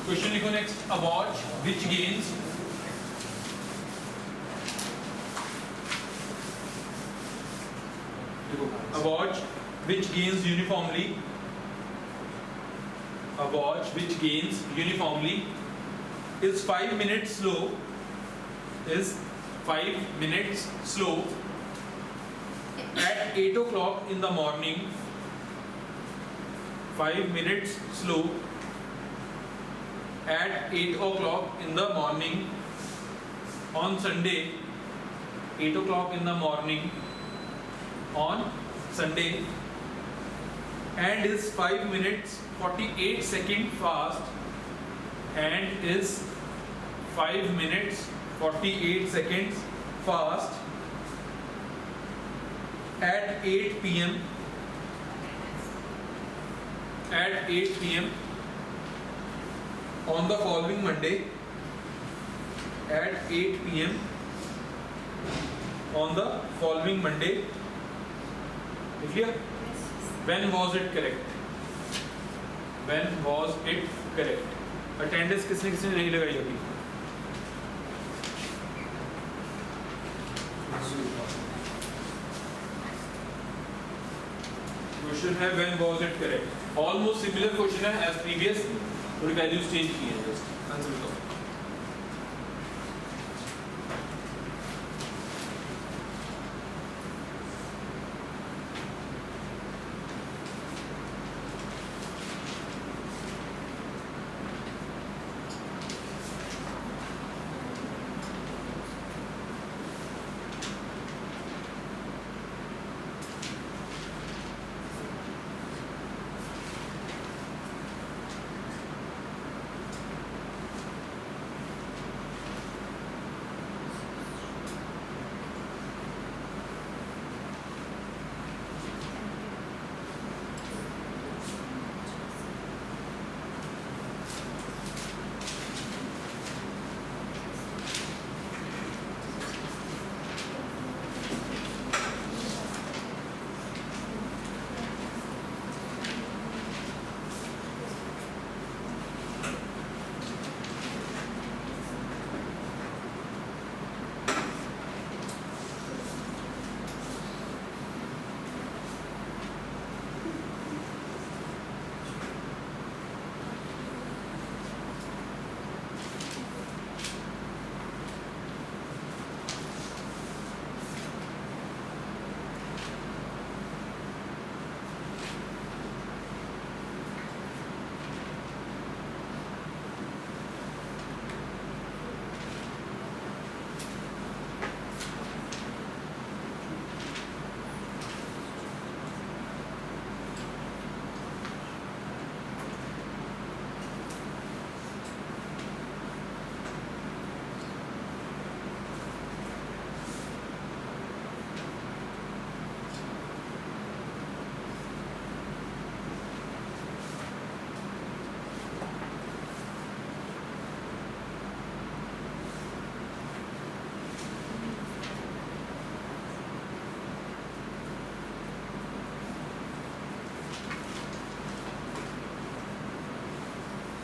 Question लिखो next, a watch which gains a watch which gains uniformly is 5 minutes slow at 8 o'clock in the morning. 5 minutes slow at 8 o'clock in the morning on Sunday. 8 o'clock in the morning on Sunday, and is 5 minutes 48 second fast, and is 5 minutes 48 seconds fast at 8 p.m. on the following Monday. At 8 p.m. on the following Monday. Clear? When was it correct? When was it correct? Attendance किसने किसने नहीं लगाई अभी? Question है when was it correct? Almost similar question है as previous, थोड़ी values change की हैं just. आंसर बताओ.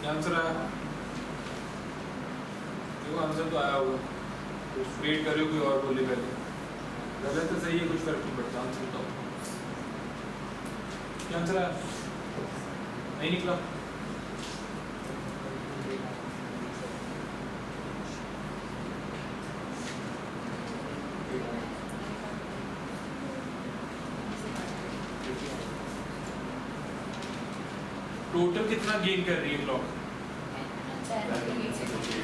आंसर आया, देखो आंसर तो आया होगा, तो वेट करो कोई और बोले पहले. गलत तो सही है, कुछ फर्क नहीं पड़ता. आंसर बताओ क्या आंसर आया? नहीं निकला. टोटल कितना गेन कर रही है क्लॉक?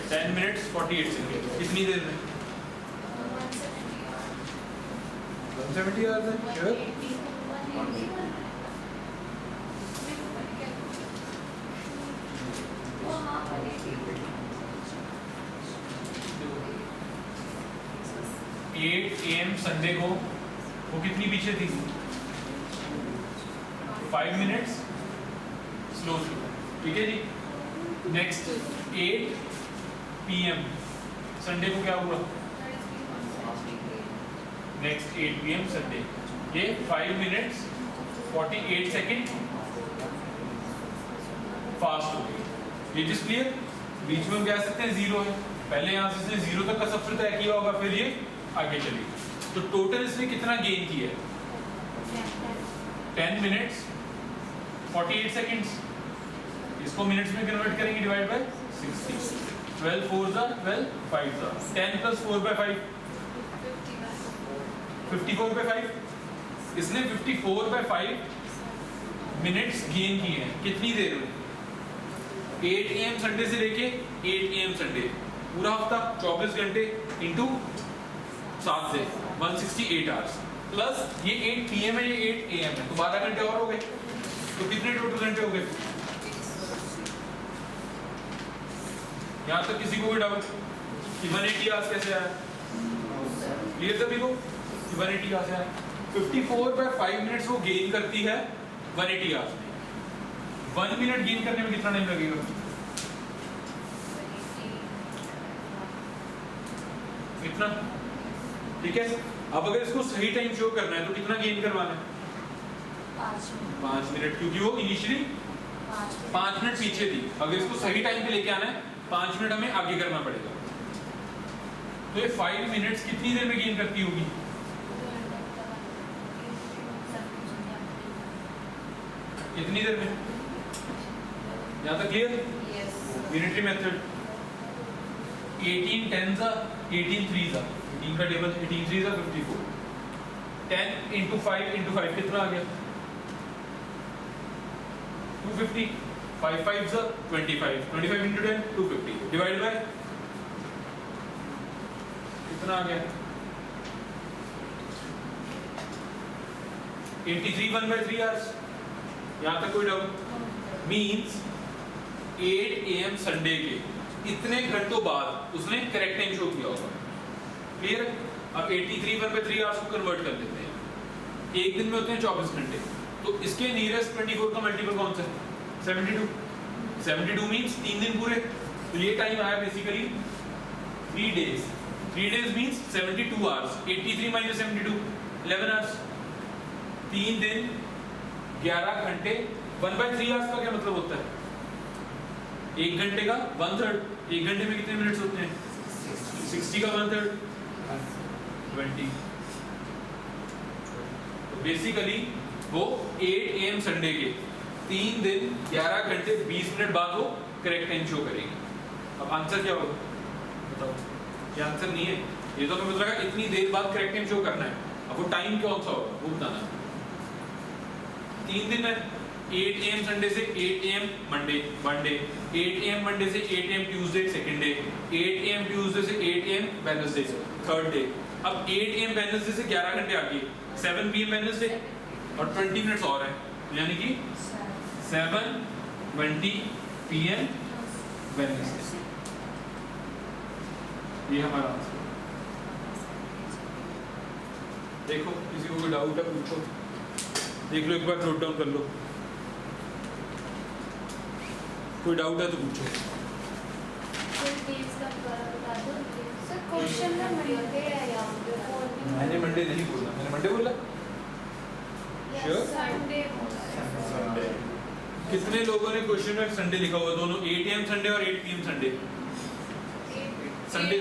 10 minutes 48 seconds. कितनी देर में? 170 आवर्स है. श्योर? 8 AM संडे को वो कितनी पीछे थी? 5 minutes स्लो. ठीक है जी. नेक्स्ट 8 PM संडे को क्या हुआ? नेक्स्ट 8 PM संडे, ये 5 minutes 48 seconds फास्ट हो गई. ये चीज क्लियर? बीच में हम कह सकते हैं 0 है, पहले यहाँ से इसने 0 तक का सफर तय किया होगा, फिर ये आगे चलेगी। तो टोटल इसने कितना गेन किया है? 10 मिनट्स 48 सेकेंड्स। इसको मिनट्स में कन्वर्ट करेंगे, डिवाइड बाय 60। 12 4 जा 12 5 जा 10 प्लस 4 बाय 5 54 बाय 5। इसने 54 बाय 5 मिनट्स गेन किए हैं। कितनी देर में? 8 AM संडे से लेके 8 AM संडे, पूरा हफ्ता 24 घंटे इंटू 7 से 168 आवर्स, प्लस ये 8 PM है, ये 8 AM है, तो 12 घंटे और हो गए। तो कितने टोटल घंटे हो गए? यहाँ तक किसी को भी डाउट कि 180 आवर्स कैसे आया? क्लियर सभी को? 180 आवर्स आया। 54 बाय 5 मिनट्स वो गेन करती है 180 आवर्स में। 1 मिनट गेन करने में कितना टाइम लगेगा? इतना, ठीक है। अब अगर इसको सही टाइम शो करना है तो कितना गेन करवाना है? 5 मिनट, क्योंकि वो इनिशियली 5 मिनट पीछे थी। अगर इसको सही टाइम पे लेके आना है 5 मिनट हमें आगे करना पड़ेगा। तो ये 5 मिनट्स कितनी देर में गेन करती होगी? कितनी देर में? यहाँ तक क्लियर? Unitary method. 18 10 जा 18 3 जा 18 का टेबल 18 3 जा 54। 10 इंटू 5 इंटू 5 कितना आ गया? 250। 5 5 जा 25 25 इंटू 10 250 डिवाइड बाय कितना आ गया? 83 1/3 आवर्स। यहाँ तक कोई डाउट? मीन्स 8 AM संडे के इतने घंटों बाद उसने करेक्ट टाइम शो किया होगा। क्लियर? अब 83 1/3 आवर्स को कन्वर्ट कर देते हैं। एक दिन में होते हैं 24 घंटे, तो इसके नियरेस्ट 24 का मल्टीपल कौन सा है? 72। 72 मीन्स 3 दिन पूरे। तो ये टाइम आया basically 3 days. 3 days means 72 hours. 83 minus 72 11 hours. 3 दिन 11 घंटे। 1/3 आवर्स का क्या मतलब होता है? 1 घंटे का 1/3। 1 घंटे में कितने मिनट्स होते हैं? 60 का 1/3 20। तो बेसिकली वो 8 AM संडे के 3 दिन 11 घंटे 20 मिनट बाद वो करेक्ट टाइम शो करेगी। अब आंसर क्या होगा बताओ? ये आंसर नहीं है, ये तो हमें पता लगा इतनी देर बाद करेक्ट टाइम शो करना है। अब वो टाइम कौन सा होगा वो बताना है। 3 दिन है, 8 AM संडे से 8 AM मंडे 8 AM मंडे से 8 AM Tuesday second day, 8 AM Tuesday से 8 AM वेडनेसडे थर्ड डे। अब 8 AM वेडनेसडे से 11 घंटे आगे 7 PM वेडनेसडे और 20 मिनट्स और है, यानी कि 7:20 PM वेडनेसडे। ये हमारा आंसर। देखो किसी को कोई डाउट है पूछो, देख लो एक बार, नोट डाउन कर लो। कोई डाउट है तो पूछो। मैंने मंडे नहीं बोला, मैंने मंडे बोला। संडे। कितने लोगों ने क्वेश्चन में संडे लिखा हुआ? दोनों 8 AM संडे और 8 PM Sunday. Sunday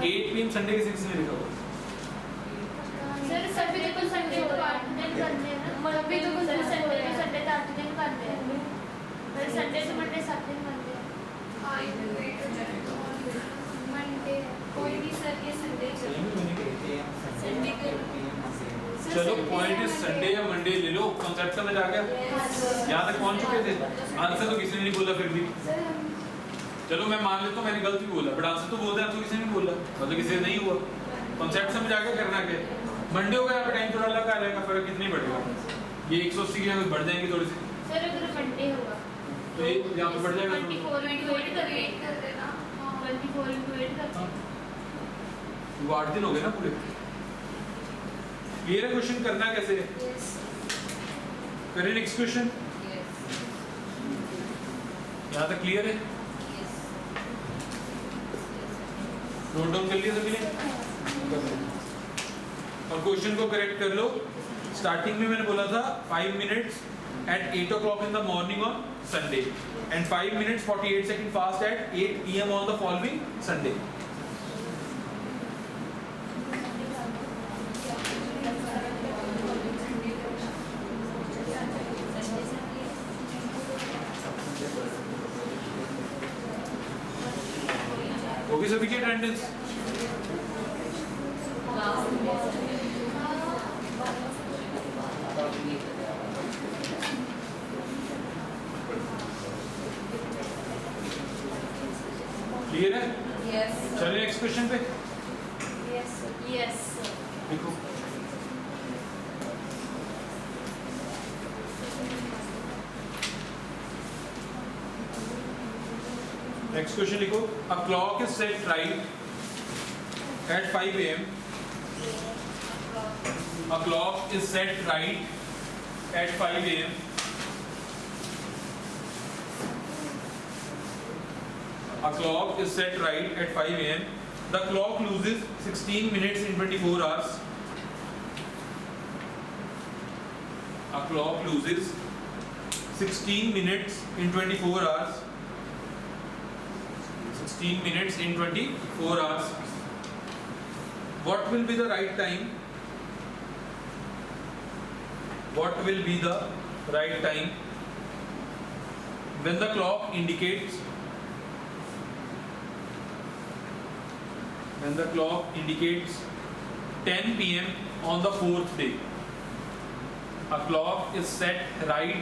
8 PM Sunday किसने लिखा हुआ? सर सभी को संडे को अटेंड करने हैं ना, सभी को संडे को संडे का अटेंड करने हैं। फिर संडे से मंडे 7 दिन मंडे मंडे कोई भी सर ये संडे संडे के। चलो पॉइंट इज संडे या मंडे ले लो, कॉन्सेप्ट समझ आ गया? यहाँ तक पहुँच चुके थे? आंसर तो किसी ने नहीं बोला फिर भी। चलो मैं मान लेता हूँ मैंने गलती बोला, बट आंसर तो बोलते हैं तो किसी ने बोला, मतलब किसी से नहीं हुआ। कॉन्सेप्ट समझ आ गया, करना क्या? मंडे होगा यहाँ पे टाइम थोड़ा लगा आ जाएगा, फर्क कितनी बढ़ेगा? ये 180 की जगह बढ़ जाएंगे थोड़ी सी, सर अगर मंडे होगा तो ये यहाँ पे बढ़ जाएगा 24 कर देना। 24 into 8 कर वो 8 दिन हो गए ना पूरे। ये क्वेश्चन करना कैसे है? करें नेक्स्ट क्वेश्चन। यहाँ तक क्लियर है? नोट डाउन कर लिया सभी ने? और क्वेश्चन को करेक्ट कर लो स्टार्टिंग में मैंने बोला था 5 minutes at 8 o'clock in the morning on Sunday and 5 minutes 48 second fast at 8 p.m. on the following Sunday. Okay, सभी की अटेंडेंस क्लियर है? यस चलिए नेक्स्ट क्वेश्चन पे यस यस देखो। नेक्स्ट क्वेश्चन लिखो। A clock is set right at 5 a.m. A clock is set right at 5 a.m. A clock is set right at 5 a.m. The clock loses 16 minutes in 24 hours. A clock loses 16 minutes in 24 hours. 16 minutes in 24 hours. What will be the right time? What will be the right time when the clock indicates 10 p.m. on the 4th day? A clock is set right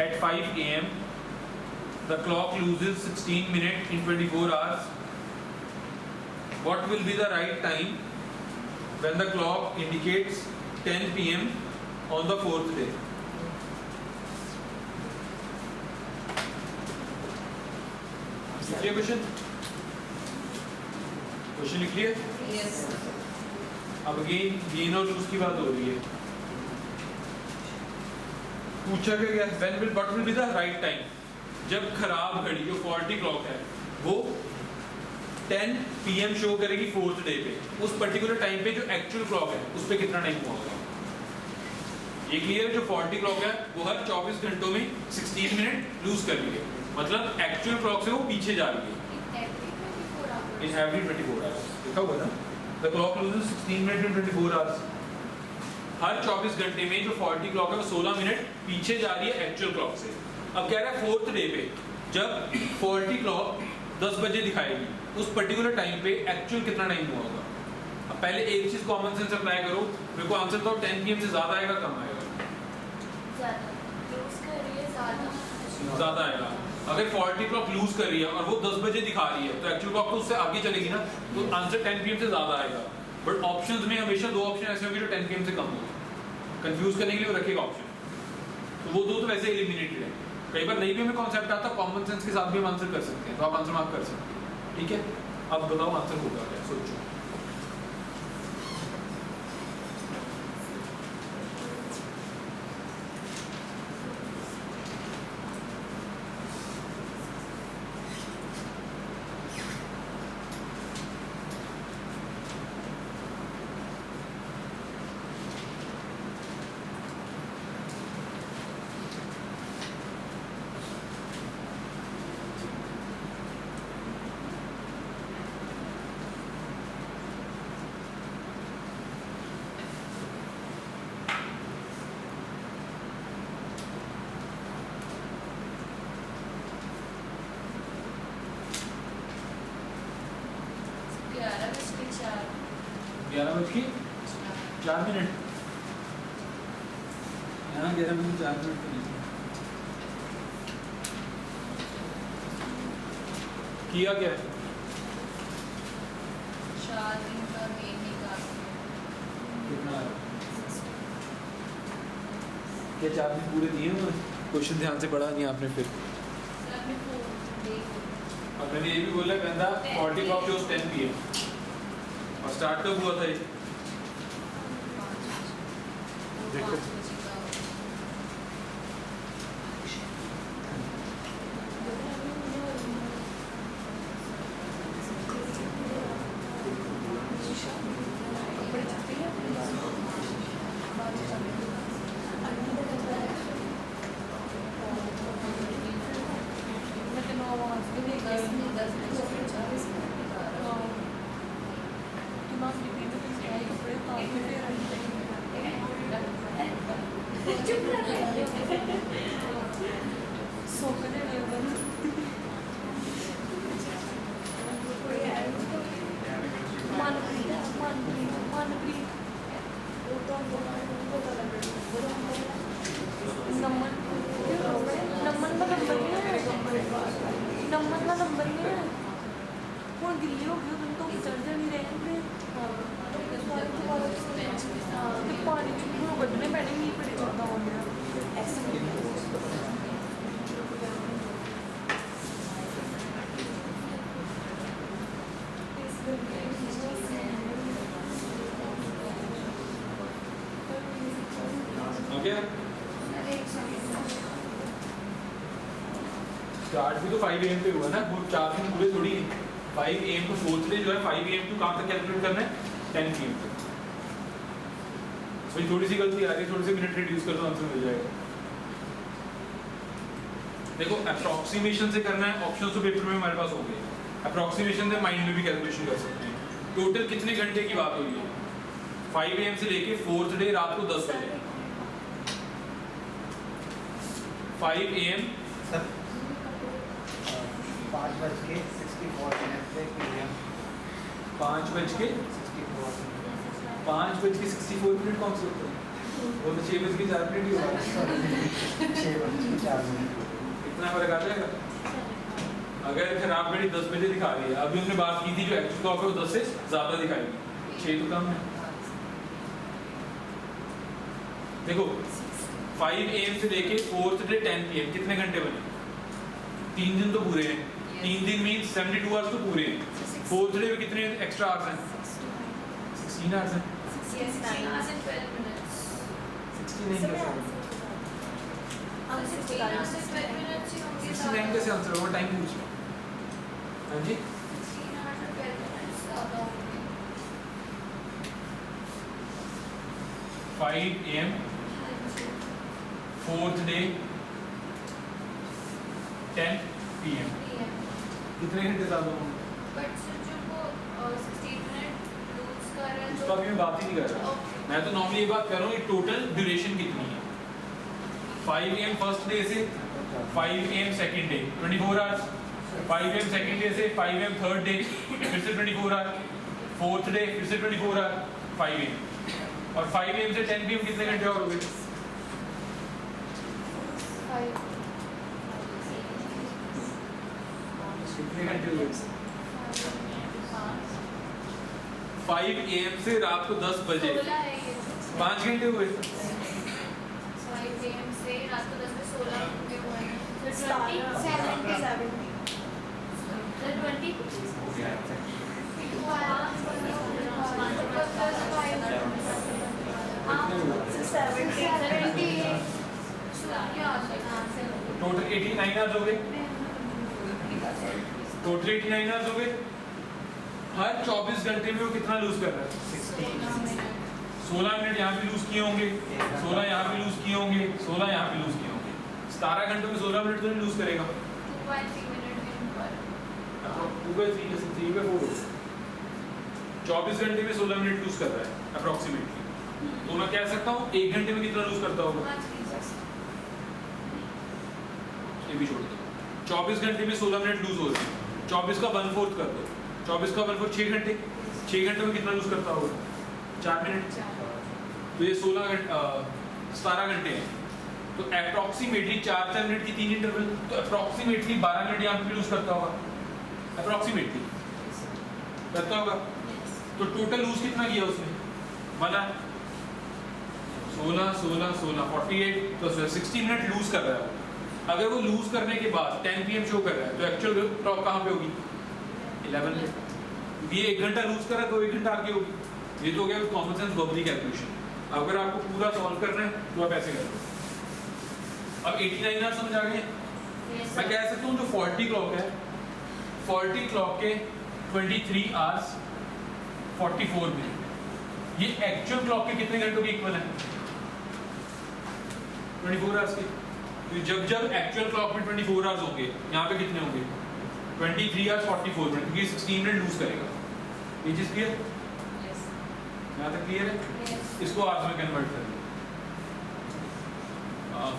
at 5 a.m. The clock loses 16 minutes in 24 hours. What will be the right time when the clock indicates 10 p.m. on the 4th day? Clear question? Question clear? Yes अब again gain और loose की बात हो रही है। पूछा गया when will what will be the right time, जब खराब घड़ी जो फॉल्टी क्लॉक है वो 10 PM शो करेगी 4th डे पे, उस पर्टिकुलर टाइम पे जो एक्चुअल क्लॉक है उस पे कितना टाइम हुआ होगा। ये क्लियर है? जो फॉल्टी क्लॉक है वो हर 24 घंटों में 16 मिनट लूज कर रही है, मतलब एक्चुअल क्लॉक से वो पीछे जा रही है। In every 24 hours लिखा हुआ ना, the clock loses 16 minutes in 24 hours. हर 24 घंटे में जो फॉल्टी क्लॉक है वो 16 मिनट पीछे जा रही है एक्चुअल क्लॉक से। अब कह रहा है 4th डे पे जब फॉल्टी क्लॉक 10 बजे दिखाएगी उस पर्टिकुलर टाइम पे एक्चुअल कितना टाइम हुआ होगा। अब पहले एक चीज कॉमन सेंस अप्लाई करो, मेरे को आंसर बताओ 10 PM से ज्यादा आएगा कम आएगा? ज्यादा आएगा। अगर फॉल्टी क्लॉक लूज कर रही है और वो 10 बजे दिखा रही है तो एक्चुअल क्लॉक तो उससे आगे चलेगी ना, तो आंसर 10 PM से ज्यादा आएगा। बट ऑप्शंस में हमेशा दो ऑप्शन ऐसे होंगे जो 10 PM से कम होंगे, कंफ्यूज करने के लिए वो रखेगा ऑप्शन, तो वो दो तो वैसे एलिमिनेटेड है। कई बार नहीं भी हमें कॉन्सेप्ट आता, कॉमन सेंस के साथ भी हम आंसर कर सकते हैं, तो आप आंसर मार्क कर सकते हैं। ठीक है, अब बताओ आंसर होगा क्या, सोचो। ग्यारह बज के 4 मिनट, यहाँ 11 बज के 4 मिनट तो नहीं किया क्या है? 4 दिन का गेम निकाल कितना है? क्या 4 दिन पूरे दिए हुए? क्वेश्चन ध्यान से पढ़ा नहीं आपने फिर? और मैंने ये भी बोला कहता 40 क्लॉक शोज 10 PM और स्टार्ट कब हुआ था ये? देखो स्टार्ट भी तो 5 AM पे हुआ ना, वो 4 दिन पूरे थोड़ी 5 AM को फोर्थ डे जो है 5 AM टू कहाँ तक कैलकुलेट करना है 10 PM तक। भाई थोड़ी सी गलती आ रही है, थोड़ी सी मिनट रिड्यूस कर दो आंसर मिल जाएगा। देखो अप्रोक्सीमेशन से करना है, ऑप्शन तो पेपर में हमारे पास हो गए, अप्रोक्सीमेशन से माइंड में भी कैलकुलेशन कर सकते हैं। टोटल कितने घंटे की बात हो रही है? 5 AM से लेके फोर्थ डे रात को 10 बजे। 5 AM 5:64 पे PM 5:64 कौन से होते हैं? वो तो 6:04 ही होगा। 6:04 इतना फर्क आ जाएगा। अगर खराब घड़ी 10 बजे दिखा रही है, अभी हमने बात की थी जो एक्चुअल क्लॉक है वो 10 से ज्यादा दिखाएगी, 6 तो कम है। देखो 5 AM से लेके फोर्थ डे 10 PM कितने घंटे बने? 3 दिन तो पूरे हैं, 3 दिन मीन्स 72 आवर्स तो पूरे हैं। फोर्थ डे में कितने एक्स्ट्रा आवर्स हैं? 16 आवर्स हैं। 16 69 कैसे आंसर होगा? टाइम पूछ लो। हाँ जी 5 AM फोर्थ डे 10 PM कितने घंटे ज्यादा होंगे? उसका भी मैं बात ही नहीं कर रहा, मैं तो नॉर्मली ये बात कर रहा हूँ कि टोटल ड्यूरेशन कितनी है। 5 AM फर्स्ट डे से 5 AM second day 24 hours, 5 AM second day से 5 AM थर्ड डे फिर से 24 आवर, फोर्थ डे फिर से 24 आवर 5 AM, और 5 AM से 10 PM कितने घंटे और हो गए? कितने घंटे हुए? 5 AM से रात को 10 बजे 5 घंटे हुए। 5 AM से रात को 10 बजे 16 घंटे हुए हैं। 20 टोटल 89 आवर्स हो गए। टोटल 89 आवर्स हो गए। हर 24 घंटे में वो कितना लूज कर रहा है? 16 मिनट यहाँ पे लूज किए होंगे, 16 यहाँ पे लूज किए होंगे, 16 यहाँ पे लूज किए होंगे। 17 घंटों में 16 मिनट तो नहीं लूज करेगा। 24 घंटे में 16 मिनट लूज कर रहा है अप्रोक्सीमेटली, तो मैं कह सकता हूँ 1 घंटे में कितना लूज करता होगा? ये भी छोड़ दो। 24 घंटे में 16 मिनट लूज हो रही है, 24 का 1/4 कर दो, 24 का 1/4 6 घंटे, 6 घंटे में कितना लूज करता होगा? 4 मिनट। तो ये 17 घंटे हैं, तो अप्रोक्सीमेटली 4 मिनट की 3 इंटरवल, तो अप्रोक्सीमेटली 12 मिनट यहाँ पे लूज करता होगा, अप्रोक्सीमेटली करता होगा। तो टोटल लूज कितना किया उसने? माना 16 16 16 48 तो 60 मिनट लूज कर रहा है। अगर वो लूज करने के बाद 10 PM शो कर रहा है तो एक्चुअल क्लॉक कहाँ पे होगी? 11 पे। ये 1 घंटा लूज कर रहा है तो 1 घंटा आगे होगी। ये तो हो गया कॉमन सेंस बबली कैलकुलेशन। अगर आपको पूरा सॉल्व करना है तो आप ऐसे कर लो। अब 89 आवर्स समझ आ गए? मैं कह सकता हूँ जो 40 क्लॉक है, 40 क्लॉक के 23 आवर्स 44 मिनट, ये एक्चुअल क्लॉक के कितने घंटों के इक्वल है? 24 आवर्स के। तो जब जब एक्चुअल क्लॉक में 24 आवर्स होंगे, यहाँ पे कितने होंगे? 23 आवर्स 44 मिनट, क्योंकि 16 मिनट लूज करेगा। ये चीज क्लियर? यहाँ तक क्लियर है? इसको आवर्स में कन्वर्ट कर दिया।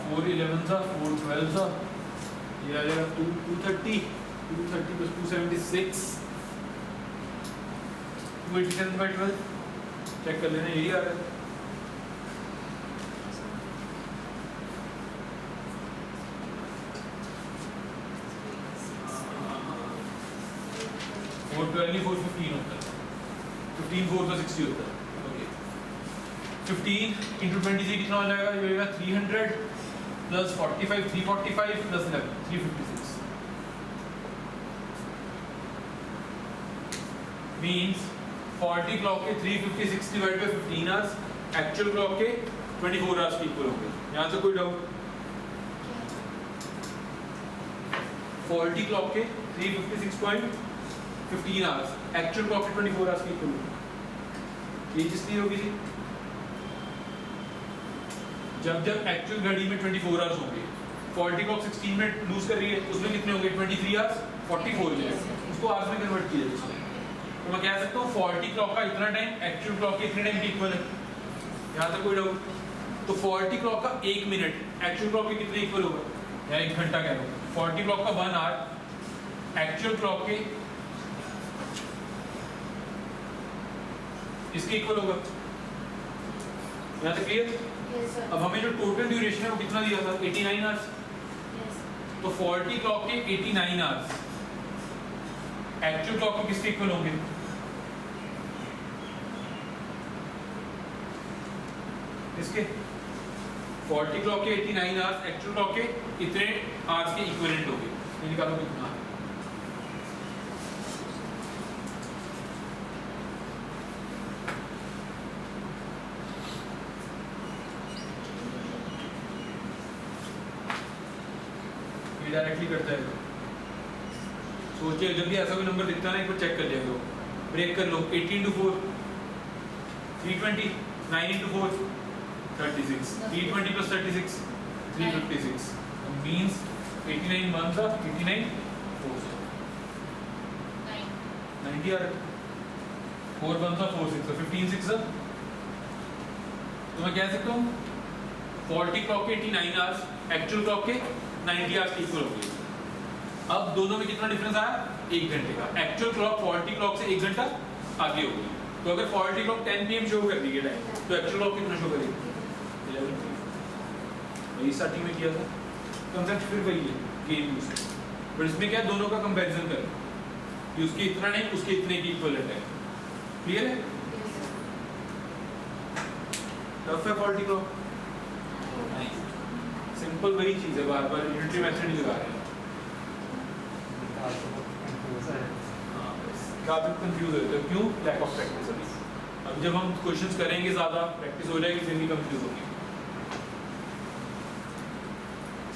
4 11 सा 4 12 सा ये आ जाएगा 230 plus 276 287 by 12 चेक कर लेना, यही आ रहा है। और 12 4 15 होता है, 15 4 का 60 होता है। ओके 15 इंटू 20 से कितना हो जाएगा? ये होगा 300 प्लस 45 345 प्लस 11 356 मीन्स 40 क्लॉक के 356 divide by 15 hours actual clock के 24 आवर्स के इक्वल होंगे। यहाँ से कोई डाउट? 40 क्लॉक के 356.15 आवर्स एक्चुअल क्लॉक के 24 आवर्स के इक्वल होंगे। ये चीज क्लियर होगी जी? जब जब एक्चुअल घड़ी में 24 आवर्स होंगे, 40 क्लॉक 16 मिनट लूज कर रही है, उसमें कितने होंगे? 23 आवर्स 44 मिनट, उसको आवर्स में कन्वर्ट किया जाए। तो मैं कह सकता हूँ 40 क्लॉक का इतना टाइम एक्चुअल क्लॉक के इतने टाइम के इक्वल है। यहाँ तक कोई डाउट? तो 40 क्लॉक का 1 मिनट एक्चुअल क्लॉक के कितने इक्वल होगा? या 1 घंटा कह रहा हूँ। 40 क्लॉक का 1 आवर एक्चुअल क्लॉक के इसके इक्वल होगा। यहाँ तक क्लियर? अब हमें जो टोटल ड्यूरेशन है वो कितना दिया था? 89 आवर्स। तो 40 क्लॉक के 89 आवर्स एक्चुअल क्लॉक के किसके इक्वल होंगे? इसके 40 क्लॉक के 89 आवर्स एक्चुअल क्लॉक के इतने आवर्स के इक्विवेलेंट होंगे। ये निकालो कितना है। ये डायरेक्टली करता है। सोचिए जब भी ऐसा कोई नंबर दिखता है ना, एक बार चेक कर लिया करो, ब्रेक कर लो। 18 into 4 320, 9 into 4 36, 320 plus 36 356 means 89 1 था 89 4 90 आ रहा है। 4 1 था 4 6 था 15 6 था। तो मैं कह सकता हूँ 40 क्लॉक के 89 आवर्स एक्चुअल क्लॉक के 90 आवर्स के इक्वल हो गए। अब दोनों में कितना डिफरेंस आया? 1 घंटे का। एक्चुअल क्लॉक 40 क्लॉक से 1 घंटा आगे होगी। तो अगर 40 क्लॉक 10 PM शो कर दी है टाइम, तो एक्चुअल क्लॉक कितना शो करेगी? 11 PM। वही स्टार्टिंग में किया था कंसेप्ट, फिर वही है गेम यूज। बट इसमें क्या दोनों का कंपैरिजन करें कि उसके इतना नहीं उसके इतने की इक्वलेंट है। क्लियर है? टफ है 40 क्लॉक? नहीं, सिंपल वही चीज है, बार बार यूनिटरी मेथड ही लगा रहे हैं। काफी कंफ्यूज होते हैं। क्यों? Lack of practice. अभी अब जब हम क्वेश्चंस करेंगे, ज्यादा प्रैक्टिस हो जाएगी, फिर भी कंफ्यूज होंगे।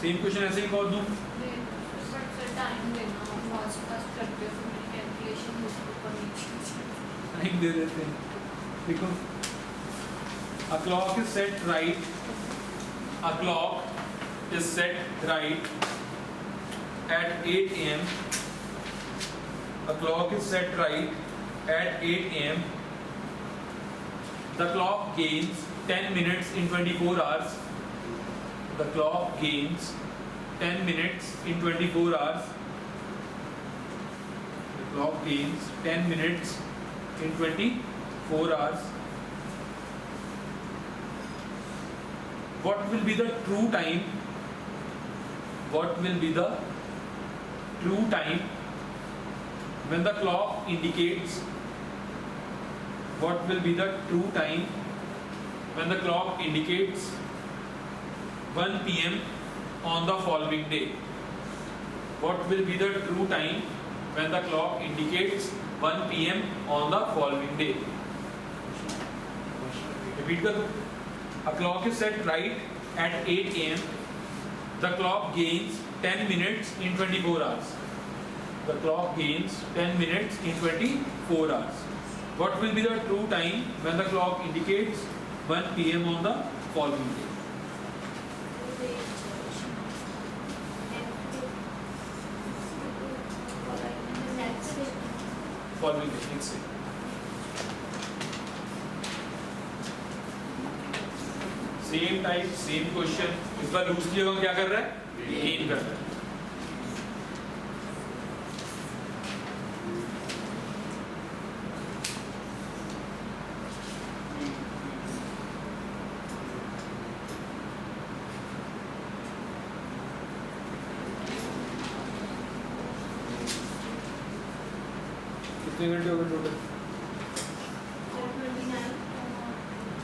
सेम क्वेश्चन ऐसे ही कर दूं? टाइम दे देते हैं। देखो, a clock is set right. A clock is set right at 8 AM. A clock is set right at 8 AM. The clock gains 10 minutes in 24 hours. The clock gains 10 minutes in 24 hours. The clock gains 10 minutes in 24 hours. What will be the true time? What will be the true time when the clock indicates? What will be the true time when the clock indicates 1 PM on the following day? What will be the true time when the clock indicates 1 PM on the following day? Repeat कर दो. A clock is set right at 8 AM. The clock gains 10 minutes in 24 hours. The clock gains 10 minutes in 24 hours. What will be the true time when the clock indicates 1 PM on the following day? Following technique से। Same type same question, इस बार loose की जगह क्या कर रहा है, gain कर रहा है। कितने घंटे हो गए टोटल?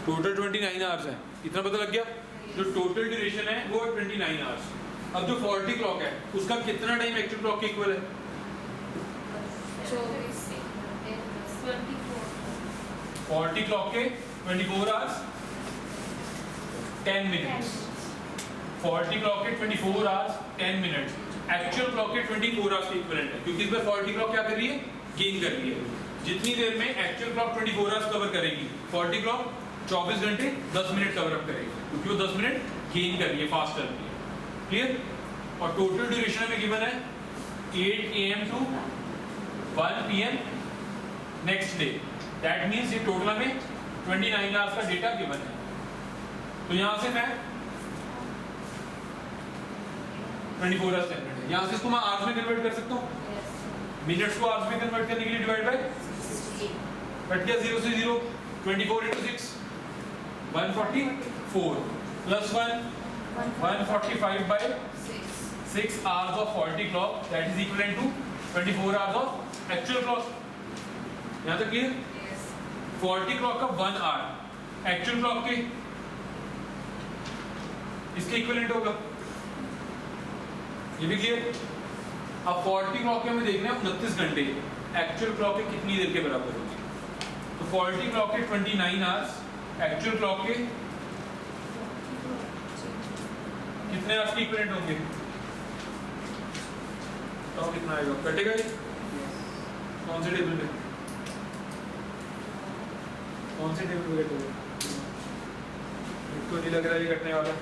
टोटल 29 आवर्स है, इतना पता लग गया। जो टोटल ड्यूरेशन है वो 29 आवर्स। अब जो 40 क्लॉक है उसका कितना टाइम एक्चुअल क्लॉक के इक्वल है? 40 क्लॉक के 24 आवर्स 10 मिनट्स। 40 क्लॉक के 24 आवर्स 10 मिनट्स एक्चुअल क्लॉक के 24 आवर्स के इक्विवेलेंट है, क्योंकि इस बार 40 क्लॉक क्या कर रही है, गेन कर रही है। जितनी देर में एक्चुअल क्लॉक 24 आवर्स कवर करेगी, 40 क्लॉक 24 घंटे 10 मिनट कवर अप करेगी, क्योंकि वो 10 मिनट गेन कर रही है, फास्ट कर रही है। क्लियर? और टोटल ड्यूरेशन में गिवन है 8 AM to 1 PM next day. That means ये टोटल में 29 आवर्स का डेटा गिवन है। तो यहां से मैं 24 आवर्स 10 मिनट है, यहां से इसको मैं आवर्स में कन्वर्ट कर सकता हूं। मिनट्स को आवर्स में कन्वर्ट करने के लिए डिवाइड बाय कट गया 0 से 0, 24 into 6 144 plus 1 145 by 6 hours of 40 clock, that is equivalent to 24 hours of actual clock। यहाँ तक क्लियर? 40 clock का 1 hour actual clock के इसके इक्विवेलेंट होगा, ये भी क्लियर। अब 40 क्लॉक के हमें देखना है 29 घंटे, एक्चुअल क्लॉक के कितनी देर के बराबर होगी। तो 40 क्लॉक के 29 आवर्स एक्चुअल क्लॉक के कितने आवर्स के इक्विवेलेंट होंगे? तो कितना आएगा, कटेगा ये कौन से टेबल पे, कौन से टेबल पे कटेगा? इसको नहीं लग रहा है ये कटने वाला।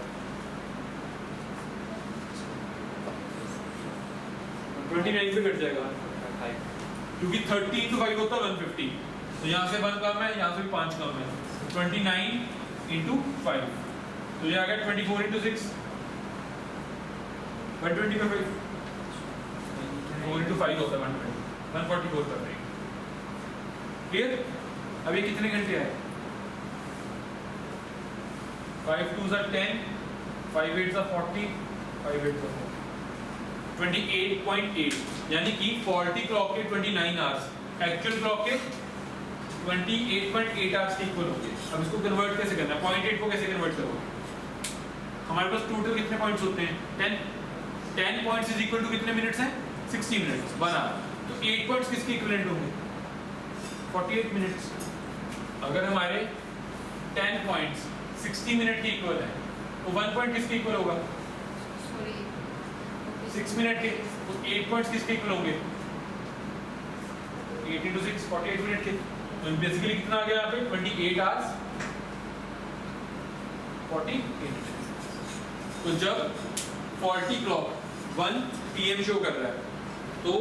29 पे कट जाएगा, क्योंकि 30 into 5 होता है 150, तो यहाँ से 1 कम है, यहाँ से भी 5 कम है, 29 into 5, तो ये आ गया 24 into 6 120 पे 5, 4 into 5 होता है 120, 144 कर रहे हैं। क्लियर? अब ये कितने घंटे आए? 5 2s are 10, 5 8s are 40, 5 8s are 40, 28.8, यानी कि 40 क्लॉक के 29 आवर्स एक्चुअल क्लॉक के 28.8 आवर्स के इक्वल होंगे। अब इसको कन्वर्ट कैसे करना है, 0.8 को कैसे कन्वर्ट करोगे? हमारे पास टोटल कितने पॉइंट्स होते हैं? 10 पॉइंट्स इज इक्वल टू कितने मिनट्स हैं? 60 मिनट्स, 1 आवर। तो 8 पॉइंट्स किसके इक्विवेलेंट होंगे? 48 मिनट्स। अगर हमारे 10 पॉइंट्स 60 मिनट के इक्वल है, तो 1 पॉइंट किसके इक्वल होगा? 6 मिनट के। तो 8 पॉइंट्स किसके इक्वल होंगे? 8 into 6 48 मिनट के। तो बेसिकली कितना आ गया यहाँ पे? 28 आवर्स 48। तो जब 40 क्लॉक 1 PM शो कर रहा है, तो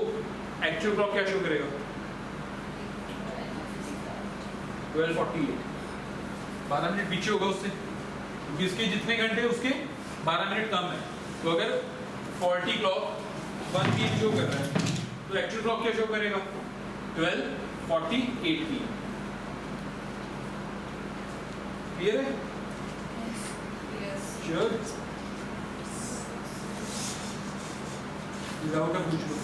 एक्चुअल क्लॉक क्या शो करेगा? 12:48, 12 मिनट पीछे होगा उससे, क्योंकि इसके जितने घंटे उसके 12 मिनट कम है। तो अगर 40 क्लॉक 1 PM शो कर रहा है, तो एक्चुअल क्लॉक क्या शो करेगा? 12:48 PM। क्लियर है? श्योर? डाउट है पूछ लो।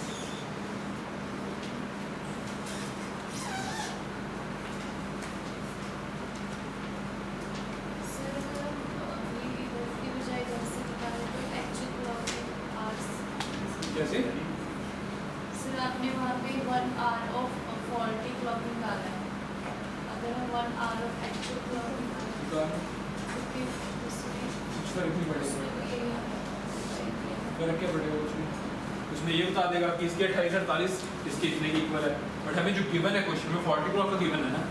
कैसे? सर आपने वहाँ पे 1 hour of 40 क्लॉक निकाला है, अगर हम 1 hour of एक्चुअल क्लॉक निकालें तो फिर उसमें कुछ फर्क नहीं पड़ेगा। फर्क क्या पड़ेगा उसमें? उसमें ये बता देगा कि इसके 28-48 इसके इतने की इक्वल है। बट हमें जो गिवन है क्वेश्चन में 40 क्लॉक का गिवन है ना,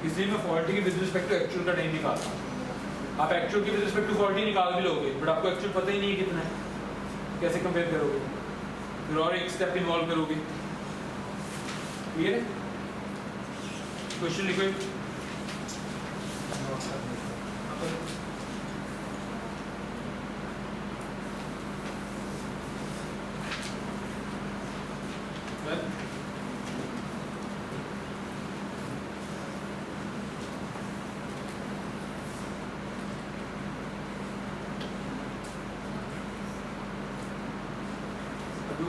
इसलिए मैं 40 के विद रिस्पेक्ट टू एक्चुअल का टाइम निकालता हूँ। आप एक्चुअल के विद रिस्पेक्ट टू 40 निकाल भी लोगे, बट आपको एक्चुअल पता ही नहीं है कितना है, कैसे कंपेयर करोगे? फिर और एक स्टेप इन्वॉल्व करोगे। क्लियर है? क्वेश्चन लिखो।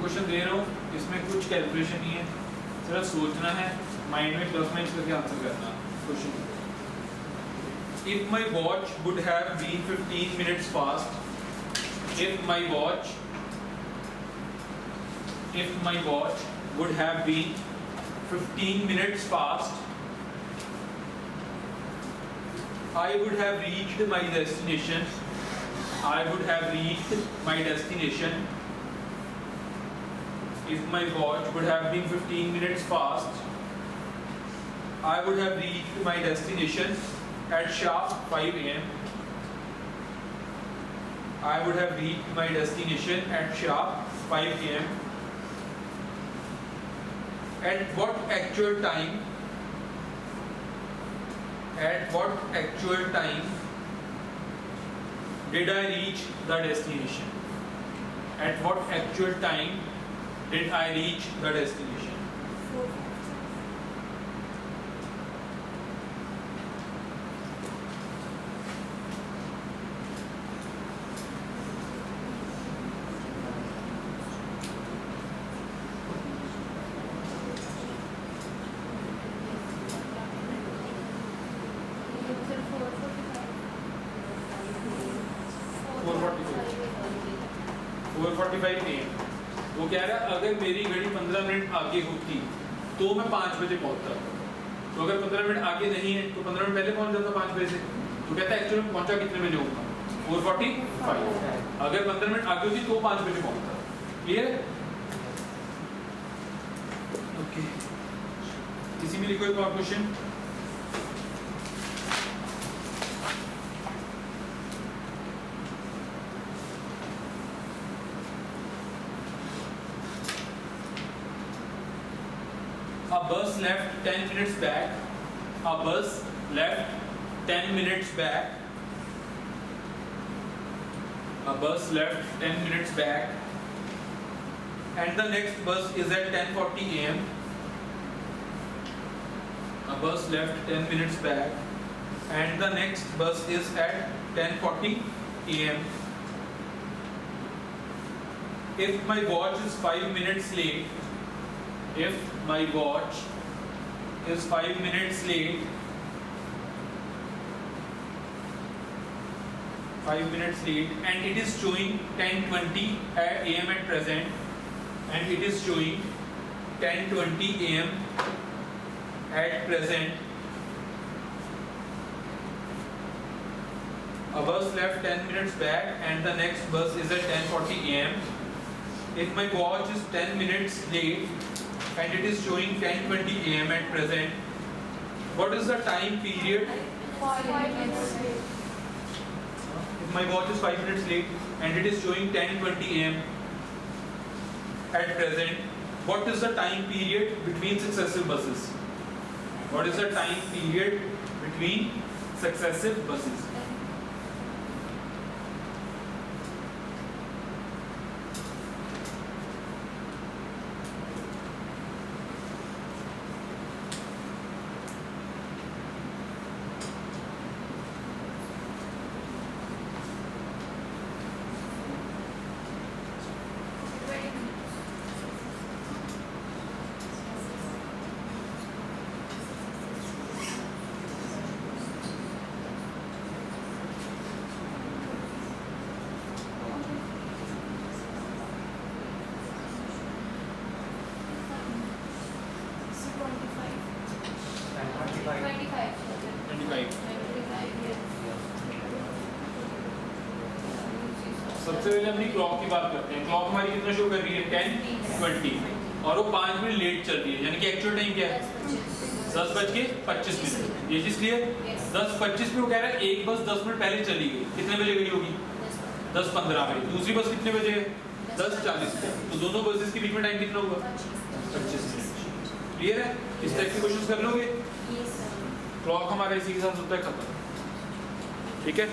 क्वेश्चन दे रहा हूँ, इसमें कुछ कैलकुलेशन नहीं है, सिर्फ सोचना है, माइंड में प्लस माइनस करके आंसर करना question. If my watch would have been 15 minutes fast, if my watch would have been 15 minutes fast, I would have reached my destination. If my watch would have been 15 minutes fast, I would have reached my destination at sharp 5 a.m. I would have reached my destination at sharp 5 a.m. At what actual time did I reach the destination? At what actual time did I reach the destination? 4:45 AM। वो कह रहा है अगर मेरी घड़ी 15 minute आगे होती तो मैं 5 बजे पहुंचता, तो अगर 15 मिनट आगे नहीं है तो 15 मिनट पहले पहुंच जाता 5 बजे से। तो कहता है एक्चुअली पहुंचा कितने बजे होगा? 4:45। अगर 15 मिनट आगे होती तो 5 बजे पहुंचता। क्लियर? ओके, किसी में लिखो एक और question. A bus left 10 minutes back. A bus left 10 minutes back. A bus left 10 minutes back. And the next bus is at 10:40 AM. A bus left 10 minutes back. And the next bus is at 10:40 AM. If my watch is 5 minutes late, if my watch is 5 minutes late, 5 minutes late, and it is showing 10:20 AM at present, and it is showing 10:20 AM at present. A bus left 10 minutes back, and the next bus is at 10:40 AM. If my watch is 10 minutes late, and it is showing 10:20 AM at present, what is the time period? 5 minutes late. If my watch is 5 minutes late and it is showing 10:20 AM at present, what is the time period between successive buses? What is the time period between successive buses? सबसे पहले अपनी clock की बात करते हैं। Clock हमारी कितना show कर रही है? 10:20, और वो 5 मिनट लेट चल रही है, यानी कि एक्चुअल टाइम क्या है? 10:25। ये चीज क्लियर? 10:25 पे वो कह रहा है एक बस 10 मिनट पहले चली गई, कितने बजे गई होगी? 10:15 पे। दूसरी बस कितने बजे? 10:40 पे। तो दोनों बसेस के बीच में टाइम कितना होगा? 25 मिनट। क्लियर है? इस टाइप के क्वेश्चंस कर लोगे। ये सर क्लॉक हमारा इसी के साथ होता है खत्म। ठीक है।